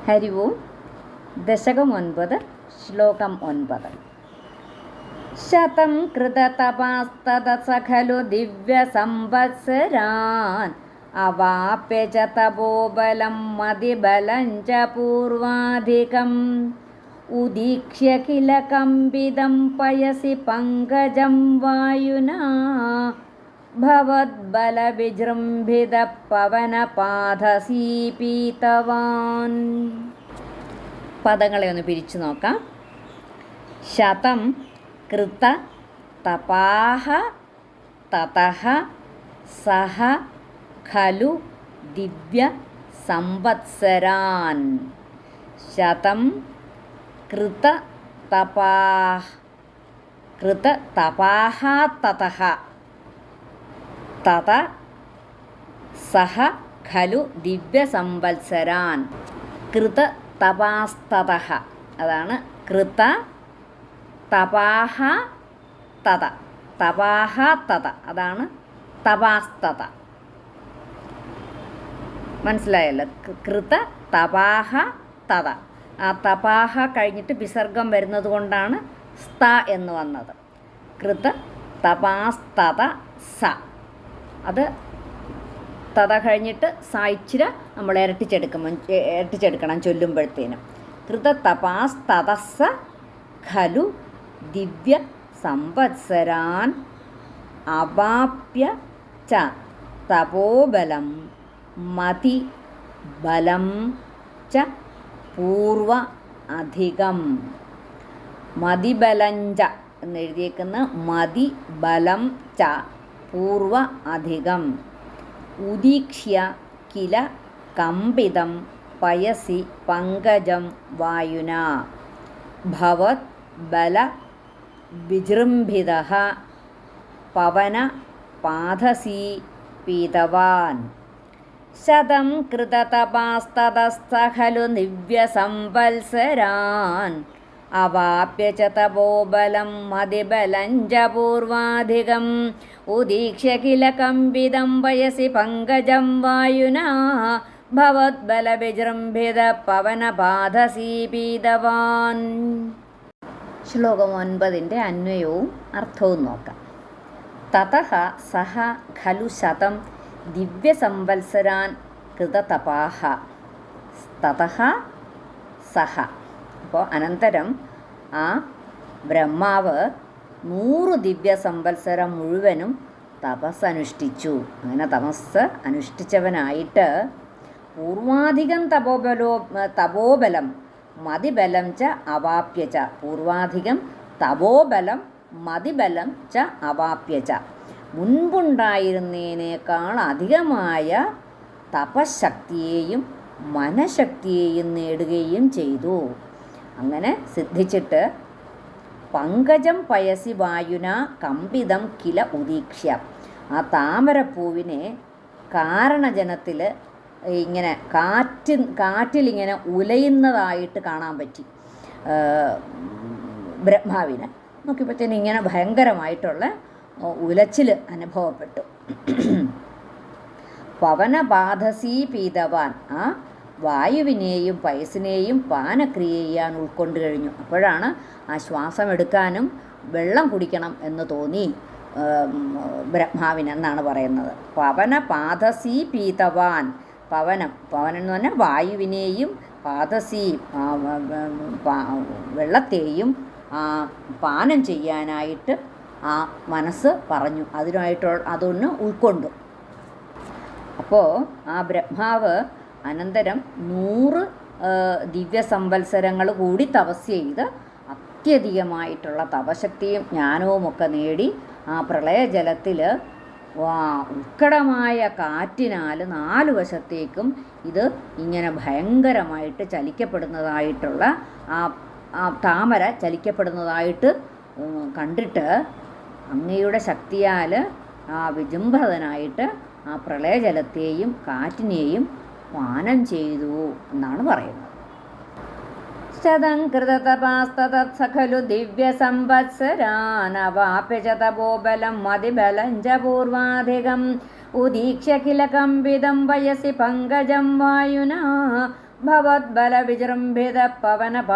ഹരി ഓം. ദശകം 9, ശ്ലോകം 9. ശതം കൃതതപാസ്തത ഖലു ദിവ്യസംവത്സരാൻ അവാപ്യ ച തപോബലം മതിബലം ച പൂർവാധികം ഉദീക്ഷ്യ കില കമ്പിതം പയസി പങ്കജം വായുനാ ഭവദ്ബലവിജൃംഭിത പവനപാദസീപീതവാൻ. പദങ്ങളെ ഒന്ന് പിരിച്ചു നോക്കാം. ശതം കൃത തപാഹ തതഃ സഹ ഖലു ദിവ്യ സംവത്സരാൻ. ശതം കൃത തപാഹ തതഃ തത സഹ ഖലു ദിവ്യ സംവത്സരാൻ. കൃത തപാസ്തതഃ, അതാണ് കൃത തപാഹ തത. തപാഹ തത, അതാണ് തപാസ്തത. മനസ്സിലായല്ലോ? കൃത തപാഹ തത. ആ തപാഹ കഴിഞ്ഞിട്ട് വിസർഗം വരുന്നത് കൊണ്ടാണ് സ്ത എന്ന് വന്നത്. കൃത തപാസ്തത സ. അത് തത കഴിഞ്ഞിട്ട് സായിച്ചിര നമ്മൾ ഇരട്ടിച്ചെടുക്കണം ചൊല്ലുമ്പോഴത്തേനും. കൃത തപാസ്തതസ്സ ഖലു ദിവ്യ സംവത്സരാൻ അവാപ്യ ച തപോബലം മതി ബലം ച പൂർവ അധികം. മതിബലഞ്ച എന്നെഴുതിയേക്കുന്ന മതിബലം ച പൂർവ അധികം. ഉദീക്ഷ്യ കില കമ്പിതം പയസി പങ്കജം വായുനാ ഭവത് ബല വിജൃംഭിതഃ പവന പാദസീ പീതവാൻ. ശതം കൃതതപാസ്തതസ്ഥ ഖലു ദിവ്യ സംവത്സരാൻ അവാപ്യ ച തപോബലം മതിബലം ച പൂർവാധികം ഉദീക്ഷ്യ കില കമ്പിതം വയസി പങ്കജം വായുനാ ഭവദ്ബല വിജൃംഭിത പവനപാദസീപീതവാൻ. ശ്ലോകം 9 അന്വയവും അർത്ഥവും നോക്കാം. തതഃ സഹ ഖലു ശതം ദിവ്യസംവത്സരാൻ കൃതതപാഹ. തതഃ സഹ. അപ്പോൾ അനന്തരം ആ ബ്രഹ്മാവ് 100 ദിവ്യ സംവത്സരം മുഴുവനും തപസ്സനുഷ്ഠിച്ചു. അങ്ങനെ തപസ് അനുഷ്ഠിച്ചവനായിട്ട് പൂർവാധികം തപോബലം മതിബലം ച അവാപ്യ ച. പൂർവാധികം തപോബലം മതിബലം ച അവാപ്യ ച. മുൻപുണ്ടായിരുന്നതിനേക്കാൾ അധികമായ തപശക്തിയെയും മനഃശക്തിയെയും നേടുകയും ചെയ്തു. അങ്ങനെ സിദ്ധിച്ചിട്ട് പങ്കജം പയസി വായുന കമ്പിതം കില ഉദീക്ഷ്യ. ആ താമരപ്പൂവിനെ കാരണജനത്തിൽ ഇങ്ങനെ കാറ്റിലിങ്ങനെ ഉലയുന്നതായിട്ട് കാണാൻ പറ്റി ബ്രഹ്മാവിന്. നോക്കിയപ്പോഴത്തേനും ഇങ്ങനെ ഭയങ്കരമായിട്ടുള്ള ഉലച്ചിൽ അനുഭവപ്പെട്ടു. പവനപാദസീ പീതവാൻ. ആ വായുവിനെയും പയസിനെയും പാനക്രിയ ചെയ്യാൻ ഉൾക്കൊണ്ട് കഴിഞ്ഞു. അപ്പോഴാണ് ആ ശ്വാസം എടുക്കാനും വെള്ളം കുടിക്കണം എന്ന് തോന്നി ബ്രഹ്മാവിനെന്നാണ് പറയുന്നത്. പവനപാദസീ പീതവാൻ. പവനം എന്ന് പറഞ്ഞാൽ വായുവിനെയും പാദസീ വെള്ളത്തെയും പാനം ചെയ്യാനായിട്ട് ആ മനസ്സ് പറഞ്ഞു. അതൊന്ന് ഉൾക്കൊണ്ടു. അപ്പോൾ ആ ബ്രഹ്മാവ് അനന്തരം 100 ദിവ്യ സംവത്സരങ്ങൾ കൂടി തപസ് ചെയ്ത് അത്യധികമായിട്ടുള്ള തപശക്തിയും ജ്ഞാനവുമൊക്കെ നേടി ആ പ്രളയജലത്തിൽ ഉത്കടമായ കാറ്റിനാൽ 4 വശത്തേക്കും ഇത് ഇങ്ങനെ ഭയങ്കരമായിട്ട് ചലിക്കപ്പെടുന്നതായിട്ടുള്ള ആ താമര ചലിക്കപ്പെടുന്നതായിട്ട് കണ്ടിട്ട് അങ്ങയുടെ ശക്തിയാൽ ആ വിജൃംഭതനായിട്ട് ആ പ്രളയജലത്തെയും കാറ്റിനെയും പാനം ചെയ്തു എന്നാണ് പറയുന്നത്. ശതം കൃതതപാസ്തതസ്ഥ ഖലു ദിവ്യ സംവത്സരാൻ അവാപ്യ ച തപോബലം മതിബലം ച പൂർവാധികം ഉദീക്ഷ്യ കില കമ്പിതം വയസി പങ്കജം വായുനാ ഭവദ്ബലവിജൃംഭിത പവനപാദസീപീതവാൻ